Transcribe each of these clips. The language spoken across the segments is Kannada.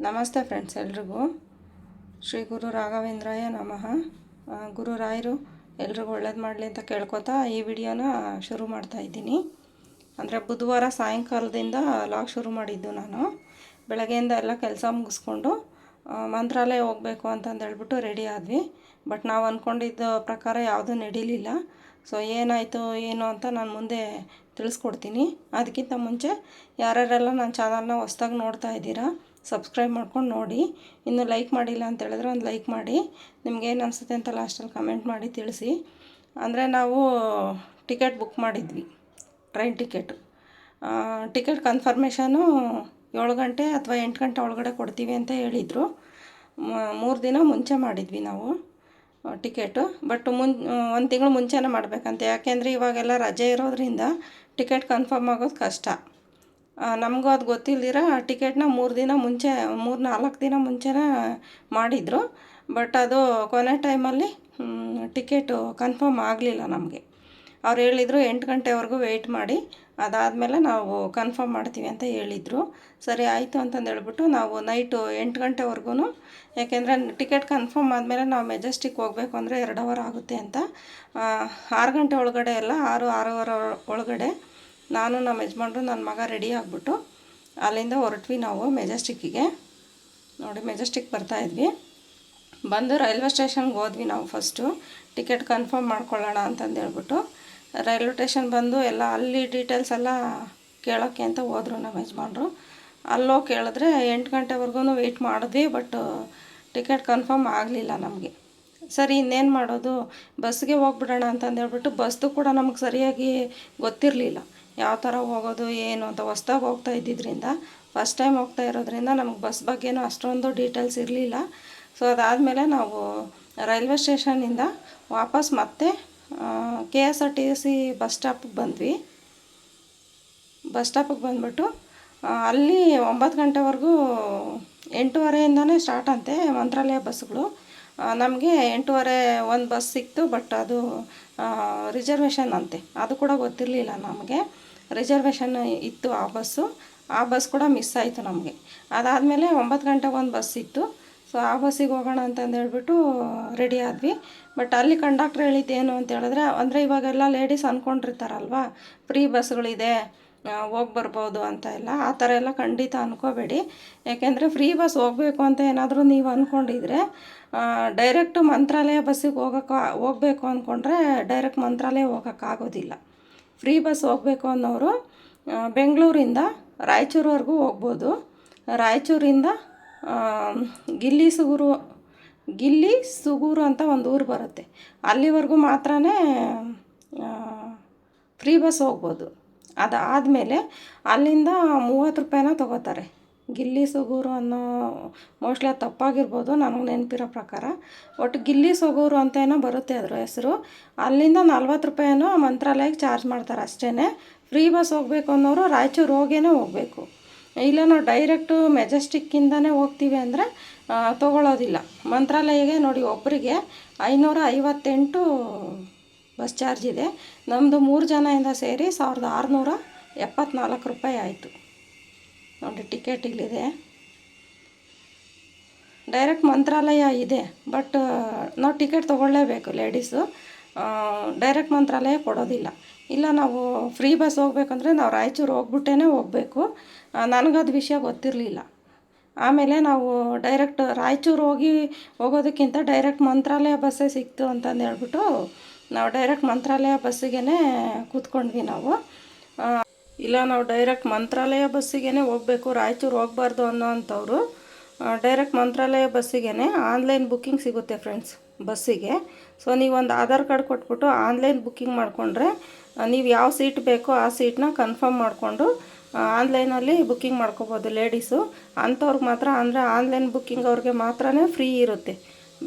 ನಮಸ್ತೆ ಫ್ರೆಂಡ್ಸ್, ಎಲ್ರಿಗೂ ಶ್ರೀ ಗುರು ರಾಘವೇಂದ್ರಾಯ ನಮಃ. ಗುರುರಾಯರು ಎಲ್ರಿಗೂ ಒಳ್ಳೇದು ಮಾಡಲಿ ಅಂತ ಕೇಳ್ಕೊತಾ ಈ ವಿಡಿಯೋನ ಶುರು ಮಾಡ್ತಾ ಇದ್ದೀನಿ. ಅಂದರೆ ಬುಧವಾರ ಸಾಯಂಕಾಲದಿಂದ ಲಾಗ್ ಶುರು ಮಾಡಿದ್ದು ನಾನು. ಬೆಳಗ್ಗೆಯಿಂದ ಎಲ್ಲ ಕೆಲಸ ಮುಗಿಸ್ಕೊಂಡು ಮಂತ್ರಾಲಯ ಹೋಗಬೇಕು ಅಂತಂದೇಳ್ಬಿಟ್ಟು ರೆಡಿ ಆದ್ವಿ. ಬಟ್ ನಾವು ಅಂದ್ಕೊಂಡಿದ್ದ ಪ್ರಕಾರ ಯಾವುದೂ ನಡೀಲಿಲ್ಲ. ಸೊ ಏನಾಯಿತು ಏನು ಅಂತ ನಾನು ಮುಂದೆ ತಿಳಿಸ್ಕೊಡ್ತೀನಿ. ಅದಕ್ಕಿಂತ ಮುಂಚೆ ಯಾರ್ಯಾರೆಲ್ಲ ನನ್ನ ಚಾನಲ್ನ ಹೊಸ್ದಾಗಿ ನೋಡ್ತಾ ಇದ್ದೀರಾ ಸಬ್ಸ್ಕ್ರೈಬ್ ಮಾಡ್ಕೊಂಡು ನೋಡಿ. ಇನ್ನೂ ಲೈಕ್ ಮಾಡಿಲ್ಲ ಅಂತ ಹೇಳಿದ್ರೆ ಒಂದು ಲೈಕ್ ಮಾಡಿ. ನಿಮ್ಗೇನು ಅನಿಸುತ್ತೆ ಅಂತ ಲಾಸ್ಟಲ್ಲಿ ಕಮೆಂಟ್ ಮಾಡಿ ತಿಳಿಸಿ. ಅಂದರೆ ನಾವು ಟಿಕೆಟ್ ಬುಕ್ ಮಾಡಿದ್ವಿ, ಟ್ರೈನ್ ಟಿಕೆಟ್ ಕನ್ಫರ್ಮೇಷನು 7 ಗಂಟೆ ಅಥವಾ 8 ಗಂಟೆ ಒಳಗಡೆ ಕೊಡ್ತೀವಿ ಅಂತ ಹೇಳಿದರು. 3 ದಿನ ಮುಂಚೆ ಮಾಡಿದ್ವಿ ನಾವು ಟಿಕೆಟು. ಬಟ್ 1 ತಿಂಗಳು ಮುಂಚೆನೇ ಮಾಡಬೇಕಂತೆ. ಯಾಕೆಂದರೆ ಇವಾಗೆಲ್ಲ ರಜೆ ಇರೋದ್ರಿಂದ ಟಿಕೆಟ್ ಕನ್ಫರ್ಮ್ ಆಗೋದು ಕಷ್ಟ. ನಮಗೂ ಅದು ಗೊತ್ತಿಲ್ದಿರ ಟಿಕೆಟ್ನ 3 ದಿನ ಮುಂಚೆ 3-4 ದಿನ ಮುಂಚೆನೇ ಮಾಡಿದರು. ಬಟ್ ಅದು ಕೊನೆ ಟೈಮಲ್ಲಿ ಟಿಕೆಟು ಕನ್ಫರ್ಮ್ ಆಗಲಿಲ್ಲ ನಮಗೆ. ಅವ್ರು ಹೇಳಿದರು 8 ಗಂಟೆವರೆಗೂ ವೆಯ್ಟ್ ಮಾಡಿ, ಅದಾದಮೇಲೆ ನಾವು ಕನ್ಫರ್ಮ್ ಮಾಡ್ತೀವಿ ಅಂತ ಹೇಳಿದರು. ಸರಿ ಆಯಿತು ಅಂತಂದೇಳ್ಬಿಟ್ಟು ನಾವು ನೈಟು 8 ಗಂಟೆವರೆಗೂ, ಯಾಕೆಂದರೆ ಟಿಕೆಟ್ ಕನ್ಫರ್ಮ್ ಆದಮೇಲೆ ನಾವು ಮೆಜೆಸ್ಟಿಕ್ ಹೋಗಬೇಕು ಅಂದರೆ 2 ಅವರ್ ಆಗುತ್ತೆ ಅಂತ 6 ಗಂಟೆ ಒಳಗಡೆ ಎಲ್ಲ 6-6:30 ಒಳಗಡೆ ನಾನು ನಮ್ಮ ಯಜಮಾನ್ರು ನನ್ನ ಮಗ ರೆಡಿ ಆಗಿಬಿಟ್ಟು ಅಲ್ಲಿಂದ ಹೊರಟ್ವಿ ನಾವು ಮೆಜೆಸ್ಟಿಕ್ಕಿಗೆ. ನೋಡಿ, ಮೆಜೆಸ್ಟಿಕ್ ಬರ್ತಾಯಿದ್ವಿ. ಬಂದು ರೈಲ್ವೆ ಸ್ಟೇಷನ್ಗೆ ಹೋದ್ವಿ ನಾವು ಫಸ್ಟು ಟಿಕೆಟ್ ಕನ್ಫರ್ಮ್ ಮಾಡ್ಕೊಳ್ಳೋಣ ಅಂತಂದೇಳ್ಬಿಟ್ಟು. ರೈಲ್ವೆ ಸ್ಟೇಷನ್ ಬಂದು ಎಲ್ಲ ಅಲ್ಲಿ ಡೀಟೇಲ್ಸ್ ಎಲ್ಲ ಕೇಳೋಕ್ಕೆ ಅಂತ ಹೋದರು ನಮ್ಮ ಯಜಮಾನ್ರು. ಅಲ್ಲೋ ಕೇಳಿದ್ರೆ 8 ಗಂಟೆವರೆಗೂ ವೆಯ್ಟ್ ಮಾಡಿದ್ವಿ. ಬಟ್ ಟಿಕೆಟ್ ಕನ್ಫರ್ಮ್ ಆಗಲಿಲ್ಲ ನಮಗೆ. ಸರಿ, ಇನ್ನೇನು ಮಾಡೋದು, ಬಸ್ಗೆ ಹೋಗ್ಬಿಡೋಣ ಅಂತಂದೇಳ್ಬಿಟ್ಟು ಬಸ್ದು ಕೂಡ ನಮಗೆ ಸರಿಯಾಗಿ ಗೊತ್ತಿರಲಿಲ್ಲ ಯಾವ ಥರ ಹೋಗೋದು ಏನು ಅಂತ. ಹೊಸ್ದಾಗಿ ಹೋಗ್ತಾ ಇದ್ದಿದ್ದರಿಂದ, ಫಸ್ಟ್ ಟೈಮ್ ಹೋಗ್ತಾ ಇರೋದ್ರಿಂದ ನಮಗೆ ಬಸ್ ಬಗ್ಗೆನೂ ಅಷ್ಟೊಂದು ಡೀಟೇಲ್ಸ್ ಇರಲಿಲ್ಲ. ಸೊ ಅದಾದಮೇಲೆ ನಾವು ರೈಲ್ವೆ ಸ್ಟೇಷನ್ನಿಂದ ವಾಪಸ್ ಮತ್ತೆ KSRTC ಬಸ್ ಸ್ಟಾಪಿಗೆ ಬಂದ್ವಿ. ಬಸ್ ಸ್ಟಾಪಿಗೆ ಬಂದುಬಿಟ್ಟು ಅಲ್ಲಿ 9 ಗಂಟೆವರೆಗೂ 8:30ಇಂದನೇ ಸ್ಟಾರ್ಟ್ ಅಂತೆ ಮಂತ್ರಾಲಯ ಬಸ್ಸುಗಳು. ನಮಗೆ 8:30 ಒಂದು ಬಸ್ ಸಿಕ್ತು. ಬಟ್ ಅದು ರಿಸರ್ವೇಷನ್ ಅಂತೆ, ಅದು ಕೂಡ ಗೊತ್ತಿರಲಿಲ್ಲ ನಮಗೆ. ರಿಸರ್ವೇಷನ್ ಇತ್ತು ಆ ಬಸ್ ಕೂಡ ಮಿಸ್ ಆಯಿತು ನಮಗೆ. ಅದಾದಮೇಲೆ 9 ಗಂಟೆಗೆ ಒಂದು ಬಸ್ ಇತ್ತು. ಸೊ ಆ ಬಸ್ಸಿಗೆ ಹೋಗೋಣ ಅಂತಂದೇಳ್ಬಿಟ್ಟು ರೆಡಿ ಆದ್ವಿ. ಬಟ್ ಅಲ್ಲಿ ಕಂಡಕ್ಟ್ರ್ ಹೇಳಿದ್ದೇನು ಅಂತ ಹೇಳಿದ್ರೆ, ಅಂದರೆ ಇವಾಗೆಲ್ಲ ಲೇಡೀಸ್ ಅಂದ್ಕೊಂಡಿರ್ತಾರಲ್ವ ಫ್ರೀ ಬಸ್ಗಳಿದೆ ಹೋಗಿ ಬರ್ಬೋದು ಅಂತ ಎಲ್ಲ. ಆ ಥರ ಎಲ್ಲ ಖಂಡಿತ ಅಂದ್ಕೋಬೇಡಿ. ಯಾಕೆಂದರೆ ಫ್ರೀ ಬಸ್ ಹೋಗಬೇಕು ಅಂತ ಏನಾದರೂ ನೀವು ಅಂದ್ಕೊಂಡಿದ್ರೆ ಡೈರೆಕ್ಟು ಮಂತ್ರಾಲಯ ಬಸ್ಸಿಗೆ ಹೋಗಬೇಕು ಅಂದ್ಕೊಂಡ್ರೆ ಡೈರೆಕ್ಟ್ ಮಂತ್ರಾಲಯ ಹೋಗೋಕ್ಕಾಗೋದಿಲ್ಲ. ಫ್ರೀ ಬಸ್ ಹೋಗಬೇಕು ಅನ್ನೋರು ಬೆಂಗಳೂರಿಂದ ರಾಯಚೂರುವರೆಗೂ ಹೋಗ್ಬೋದು. ರಾಯಚೂರಿಂದ ಗಿಲ್ಲಿ ಸುಗೂರು ಅಂತ ಒಂದು ಊರು ಬರುತ್ತೆ, ಅಲ್ಲಿವರೆಗೂ ಮಾತ್ರ ಫ್ರೀ ಬಸ್ ಹೋಗ್ಬೋದು. ಅದಾದಮೇಲೆ ಅಲ್ಲಿಂದ 30 ರೂಪಾಯಿನ ತೊಗೋತಾರೆ. ಗಿಲ್ಲಿ ಸುಗೂರು ಅನ್ನೋ, ಮೋಸ್ಟ್ಲಿ ಅದು ತಪ್ಪಾಗಿರ್ಬೋದು, ನನಗೆ ನೆನಪಿರೋ ಪ್ರಕಾರ. ಒಟ್ಟು ಗಿಲ್ಲಿ ಸುಗೂರು ಅಂತ ಏನೋ ಬರುತ್ತೆ ಅದ್ರ ಹೆಸರು. ಅಲ್ಲಿಂದ 40 ರೂಪಾಯಿನೋ ಮಂತ್ರಾಲಯಕ್ಕೆ ಚಾರ್ಜ್ ಮಾಡ್ತಾರೆ ಅಷ್ಟೇ. ಫ್ರೀ ಬಸ್ ಹೋಗಬೇಕು ಅನ್ನೋರು ರಾಯಚೂರು ಹೋಗೇ ಹೋಗಬೇಕು. ಇಲ್ಲ ನಾವು ಡೈರೆಕ್ಟು ಮೆಜೆಸ್ಟಿಕ್ಕಿಂದನೇ ಹೋಗ್ತೀವಿ ಅಂದರೆ ತೊಗೊಳ್ಳೋದಿಲ್ಲ. ಮಂತ್ರಾಲಯಗೆ ನೋಡಿ, ಒಬ್ಬರಿಗೆ 558 ಬಸ್ ಚಾರ್ಜ್ ಇದೆ. ನಮ್ಮದು 3 ಜನದಿಂದ ಸೇರಿ 1674 ರೂಪಾಯಿ ಆಯಿತು ನೋಡಿ. ಟಿಕೆಟ್ ಇಲ್ಲಿದೆ, ಡೈರೆಕ್ಟ್ ಮಂತ್ರಾಲಯ ಇದೆ. ಬಟ್ ನಾವು ಟಿಕೆಟ್ ತೊಗೊಳ್ಳೇಬೇಕು ಲೇಡೀಸು. ಡೈರೆಕ್ಟ್ ಮಂತ್ರಾಲಯ ಕೊಡೋದಿಲ್ಲ. ಇಲ್ಲ ನಾವು ಫ್ರೀ ಬಸ್ ಹೋಗ್ಬೇಕಂದ್ರೆ ನಾವು ರಾಯಚೂರು ಹೋಗ್ಬಿಟ್ಟೇ ಹೋಗಬೇಕು. ನನಗದು ವಿಷಯ ಗೊತ್ತಿರಲಿಲ್ಲ. ಆಮೇಲೆ ನಾವು ಡೈರೆಕ್ಟ್ ರಾಯಚೂರು ಹೋಗೋದಕ್ಕಿಂತ ಡೈರೆಕ್ಟ್ ಮಂತ್ರಾಲಯ ಬಸ್ಸೇ ಸಿಕ್ತು ಅಂತಂದೇಳ್ಬಿಟ್ಟು ನಾವು ಡೈರೆಕ್ಟ್ ಮಂತ್ರಾಲಯ ಬಸ್ಸಿಗೆ ಕೂತ್ಕೊಂಡ್ವಿ ನಾವು. ಇಲ್ಲ ನಾವು ಡೈರೆಕ್ಟ್ ಮಂತ್ರಾಲಯ ಬಸ್ಸಿಗೆ ಹೋಗಬೇಕು, ರಾಯಚೂರು ಹೋಗಬಾರ್ದು ಅನ್ನೋ ಅಂಥವ್ರು ಡೈರೆಕ್ಟ್ ಮಂತ್ರಾಲಯ ಬಸ್ಸಿಗೆ ಆನ್ಲೈನ್ ಬುಕ್ಕಿಂಗ್ ಸಿಗುತ್ತೆ ಫ್ರೆಂಡ್ಸ್ ಬಸ್ಸಿಗೆ. ಸೊ ನೀವೊಂದು ಆಧಾರ್ ಕಾರ್ಡ್ ಕೊಟ್ಬಿಟ್ಟು ಆನ್ಲೈನ್ ಬುಕ್ಕಿಂಗ್ ಮಾಡಿಕೊಂಡ್ರೆ ನೀವು ಯಾವ ಸೀಟ್ ಬೇಕೋ ಆ ಸೀಟನ್ನ ಕನ್ಫರ್ಮ್ ಮಾಡಿಕೊಂಡು ಆನ್ಲೈನಲ್ಲಿ ಬುಕ್ಕಿಂಗ್ ಮಾಡ್ಕೋಬೋದು ಲೇಡೀಸು. ಅಂಥವ್ರಿಗೆ ಮಾತ್ರ, ಅಂದರೆ ಆನ್ಲೈನ್ ಬುಕ್ಕಿಂಗ್ ಅವ್ರಿಗೆ ಮಾತ್ರ ಫ್ರೀ ಇರುತ್ತೆ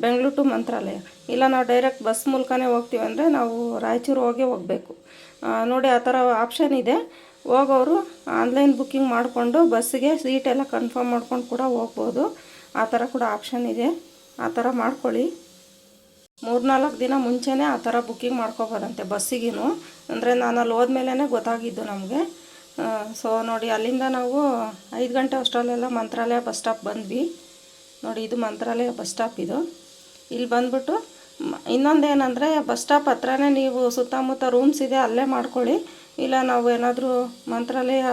ಬೆಂಗಳೂರು ಟು ಮಂತ್ರಾಲಯ. ಇಲ್ಲ ನಾವು ಡೈರೆಕ್ಟ್ ಬಸ್ ಮೂಲಕನೇ ಹೋಗ್ತೀವಿ ಅಂದರೆ ನಾವು ರಾಯಚೂರು ಹೋಗಬೇಕು ನೋಡಿ. ಆ ಥರ ಆಪ್ಷನ್ ಇದೆ. ಹೋಗೋರು ಆನ್ಲೈನ್ ಬುಕ್ಕಿಂಗ್ ಮಾಡಿಕೊಂಡು ಬಸ್ಸಿಗೆ ಸೀಟೆಲ್ಲ ಕನ್ಫರ್ಮ್ ಮಾಡ್ಕೊಂಡು ಕೂಡ ಹೋಗ್ಬೋದು. ಆ ಥರ ಕೂಡ ಆಪ್ಷನ್ ಇದೆ. ಆ ಥರ ಮಾಡ್ಕೊಳ್ಳಿ. 3-4 ದಿನ ಮುಂಚೆನೇ ಆ ಥರ ಬುಕ್ಕಿಂಗ್ ಮಾಡ್ಕೊಬೋದಂತೆ ಬಸ್ಸಿಗೂ. ಅಂದರೆ ನಾನು ಅಲ್ಲಿ ಹೋದ್ಮೇಲೆ ಗೊತ್ತಾಗಿದ್ದು ನಮಗೆ. ಸೊ ನೋಡಿ ಅಲ್ಲಿಂದ ನಾವು 5 ಗಂಟೆ ಅಷ್ಟರಲ್ಲೆಲ್ಲ ಮಂತ್ರಾಲಯ ಬಸ್ ಸ್ಟಾಪ್ ಬಂದ್ವಿ. ನೋಡಿ ಇದು ಮಂತ್ರಾಲಯ ಬಸ್ ಸ್ಟಾಪ್ ಇದು. ಇಲ್ಲಿ ಬಂದ್ಬಿಟ್ಟು ಇನ್ನೊಂದೇನೆಂದರೆ ಬಸ್ ಸ್ಟಾಪ್ ಹತ್ರನೇ ನೀವು ಸುತ್ತಮುತ್ತ ರೂಮ್ಸ್ ಇದೆ, ಅಲ್ಲೇ ಮಾಡ್ಕೊಳ್ಳಿ. ಇಲ್ಲ ನಾವು ಏನಾದರೂ ಮಂತ್ರಾಲಯ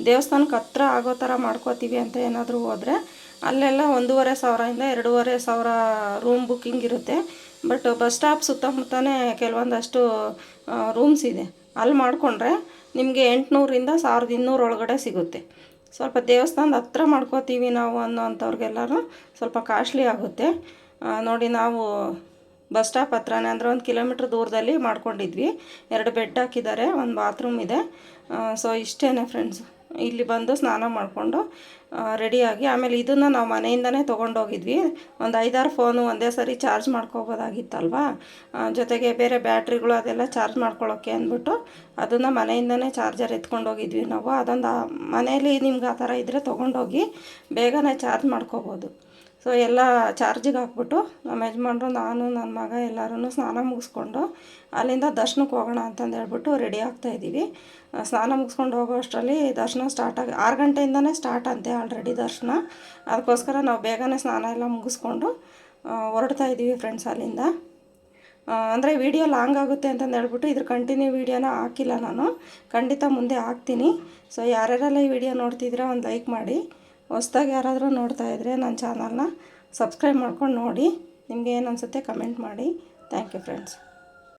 ದೇವಸ್ಥಾನಕ್ಕೆ ಹತ್ರ ಆಗೋ ಥರ ಮಾಡ್ಕೋತೀವಿ ಅಂತ ಏನಾದರೂ ಹೋದರೆ ಅಲ್ಲೆಲ್ಲ 1,500 ಇಂದ 2,500 ರೂಮ್ ಬುಕ್ಕಿಂಗ್ ಇರುತ್ತೆ. ಬಟ್ ಬಸ್ ಸ್ಟಾಪ್ ಸುತ್ತಮುತ್ತನೇ ಕೆಲವೊಂದಷ್ಟು ರೂಮ್ಸ್ ಇದೆ. ಅಲ್ಲಿ ಮಾಡಿಕೊಂಡ್ರೆ ನಿಮಗೆ 800 ಇಂದ 1,200 ಒಳಗಡೆ ಸಿಗುತ್ತೆ. ಸ್ವಲ್ಪ ದೇವಸ್ಥಾನದ ಹತ್ರ ಮಾಡ್ಕೋತೀವಿ ನಾವು ಅನ್ನೋಂಥವ್ರಿಗೆಲ್ಲರೂ ಸ್ವಲ್ಪ ಕಾಸ್ಟ್ಲಿ ಆಗುತ್ತೆ. ನೋಡಿ ನಾವು ಬಸ್ ಸ್ಟಾಪ್ ಹತ್ರನೇ ಅಂದರೆ 1 ಕಿಲೋಮೀಟ್ರ್ ದೂರದಲ್ಲಿ ಮಾಡ್ಕೊಂಡಿದ್ವಿ. 2 ಬೆಡ್ ಹಾಕಿದ್ದಾರೆ, 1 ಬಾತ್ರೂಮ್ ಇದೆ. ಸೊ ಇಷ್ಟೇ ಫ್ರೆಂಡ್ಸ್. ಇಲ್ಲಿ ಬಂದು ಸ್ನಾನ ಮಾಡಿಕೊಂಡು ರೆಡಿಯಾಗಿ ಆಮೇಲೆ ಇದನ್ನು ನಾವು ಮನೆಯಿಂದನೇ ತೊಗೊಂಡೋಗಿದ್ವಿ. ಒಂದು 5-6 ಫೋನು ಒಂದೇ ಸರಿ ಚಾರ್ಜ್ ಮಾಡ್ಕೋಬೋದಾಗಿತ್ತಲ್ವ, ಜೊತೆಗೆ ಬೇರೆ ಬ್ಯಾಟ್ರಿಗಳು ಅದೆಲ್ಲ ಚಾರ್ಜ್ ಮಾಡ್ಕೊಳ್ಳೋಕ್ಕೆ ಅಂದ್ಬಿಟ್ಟು ಅದನ್ನು ಮನೆಯಿಂದನೇ ಚಾರ್ಜರ್ ಎತ್ಕೊಂಡೋಗಿದ್ವಿ ನಾವು. ಅದೊಂದು ಮನೇಲಿ ನಿಮ್ಗೆ ಆ ಥರ ಇದ್ದರೆ ತೊಗೊಂಡೋಗಿ ಬೇಗನೆ ಚಾರ್ಜ್ ಮಾಡ್ಕೋಬೋದು. ಸೊ ಎಲ್ಲ ಚಾರ್ಜಿಗೆ ಹಾಕ್ಬಿಟ್ಟು ನಮ್ಮ ಯಜಮಾನ್ರು, ನಾನು, ನನ್ನ ಮಗ ಎಲ್ಲರೂ ಸ್ನಾನ ಮುಗಿಸ್ಕೊಂಡು ಅಲ್ಲಿಂದ ದರ್ಶನಕ್ಕೆ ಹೋಗೋಣ ಅಂತಂದು ಹೇಳ್ಬಿಟ್ಟು ರೆಡಿ ಆಗ್ತಾಯಿದ್ದೀವಿ. ಸ್ನಾನ ಮುಗಿಸ್ಕೊಂಡು ಹೋಗೋ ಅಷ್ಟರಲ್ಲಿ ದರ್ಶನ ಸ್ಟಾರ್ಟ್ 6 ಗಂಟೆಯಿಂದನೇ ಸ್ಟಾರ್ಟ್ ಅಂತೆ ಆಲ್ರೆಡಿ ದರ್ಶನ. ಅದಕ್ಕೋಸ್ಕರ ನಾವು ಬೇಗನೆ ಸ್ನಾನ ಎಲ್ಲ ಮುಗಿಸ್ಕೊಂಡು ಹೊರಡ್ತಾ ಇದ್ದೀವಿ ಫ್ರೆಂಡ್ಸ್ ಅಲ್ಲಿಂದ. ಅಂದರೆ ವಿಡಿಯೋ ಲಾಂಗ್ ಆಗುತ್ತೆ ಅಂತಂದು ಹೇಳ್ಬಿಟ್ಟು ಇದ್ರ ಕಂಟಿನ್ಯೂ ವೀಡಿಯೋನ ಹಾಕಿಲ್ಲ ನಾನು. ಖಂಡಿತ ಮುಂದೆ ಹಾಕ್ತೀನಿ. ಸೊ ಯಾರ್ಯಾರೆಲ್ಲ ಈ ವಿಡಿಯೋ ನೋಡ್ತಿದ್ರೆ ಒಂದು ಲೈಕ್ ಮಾಡಿ. ಹೊಸ್ದಾಗಿ ಯಾರಾದರೂ ನೋಡ್ತಾಯಿದ್ರೆ ನನ್ನ ಚಾನಲ್ನ ಸಬ್ಸ್ಕ್ರೈಬ್ ಮಾಡ್ಕೊಂಡು ನೋಡಿ. ನಿಮಗೆ ಏನು ಅನಿಸುತ್ತೆ ಕಮೆಂಟ್ ಮಾಡಿ. Thank you friends.